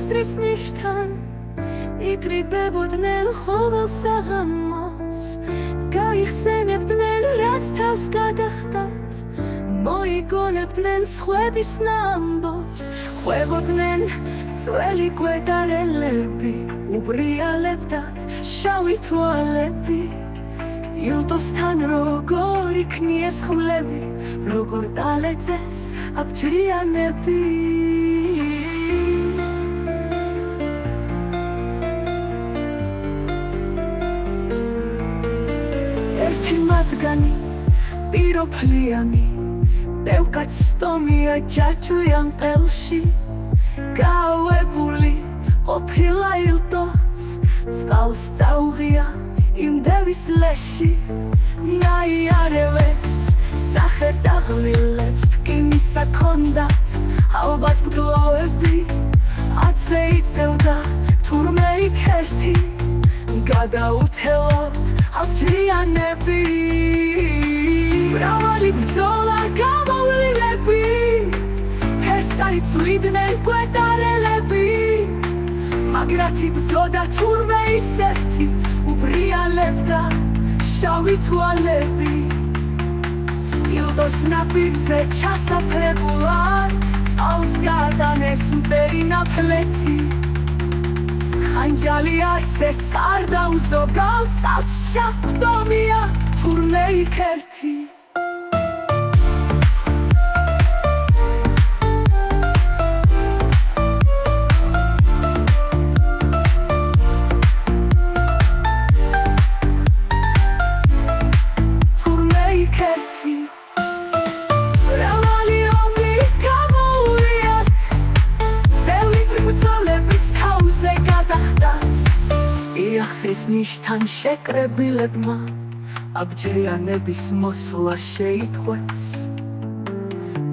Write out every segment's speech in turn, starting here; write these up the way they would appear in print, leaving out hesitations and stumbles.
უსრის ნიშთან იკრიბებოდნენ ყოველ საღამოს გაიხსენებდნენ რაც თავს გადახდათ მოიგონებდნენ სხვების ნამბობს ხვებოდნენ ძველი გვედარელები უბრიალებდათ შავი თვალები ილტოსთან როგორ იქნიეს ხმლები როგორ დალეძეს აბჯრიანები ერთი მათგანი პიროფლიანი ბევკაც სტომია ჯაჭვიან ყელში გაავებული ყოფილა ილტოც წყალს წაუღია იმ დევის ლეში ნაიარევებს სახე დაღლილებს თკინისა ქონდათ ალბათ მგლოვები ათზე იწევდა თურმე იქ ერთი გადაუთელოთ აბჯრიანები მრავალი ბრძოლა გამოვლილები ფერსარი წვლიდნენ გვედარელები მაგრამ იბრძოდა თურმე ის ერთი უბრიალებდა შავი თვალები ილდოს ნაპირზე ჩასაფრებულად წყალს გადანეს მტერი ნაფლეთი ხანჯალი არც ერთს არ დაუზოგავს სავსშაბდომია თურმე იქ ერთი იახსის ნიშთან შეკრებილებმა აბჯრიანების მოსვლა შეიტყვეს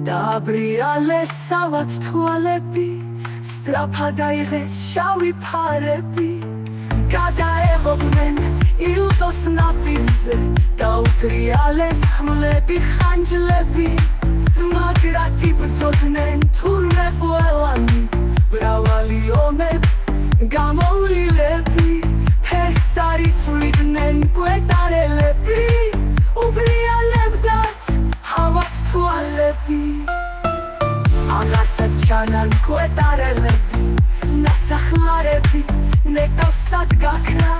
დააბრიალეს სავად თვალები სწრაფად აიღეს შავი ფარები გადაეღობნენ ილტოს ნაპირზე დაუტრიალეს ხმლები ხანჯლები მაგრამ იბრძოდნენ თურმე ყველანი მრავალი ომები გამოვლილები ფერსარი წვლიდნენ გვედარელები უბრიალებდათ ჰავად თვალები აღარსაც ჩანან გვედარელები ნასახლარები ნეკავსად გაქრა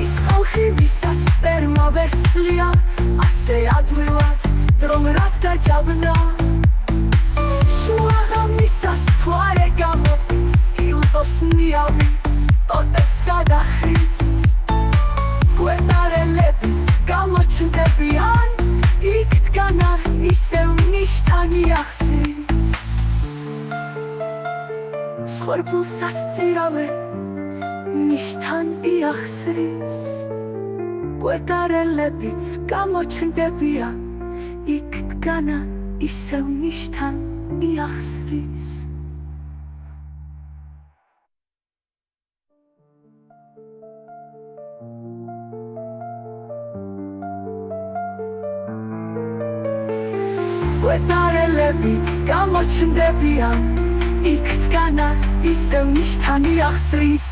ის ხალხი ვისაც პერმა ვერ სძლია ასე ადვილად დრომ რად დაჯაბნა შუაღამისას მთვარე გამოდის ილტოს ნიავი ტოტებს გადახრის გვედარელებიც გამოჩნდებიან იქ დგანა ისევ ნიშთან იახსის სხორბულს ასწირავენ ნიშთან იახსრის გვედარელებიც გამოჩნდებიან იქ დგანა ისევ ნიშთან იახსრის გვედარელებიც გამოჩნდებიან იქ დგანა ისევ ნიშთან იახსრის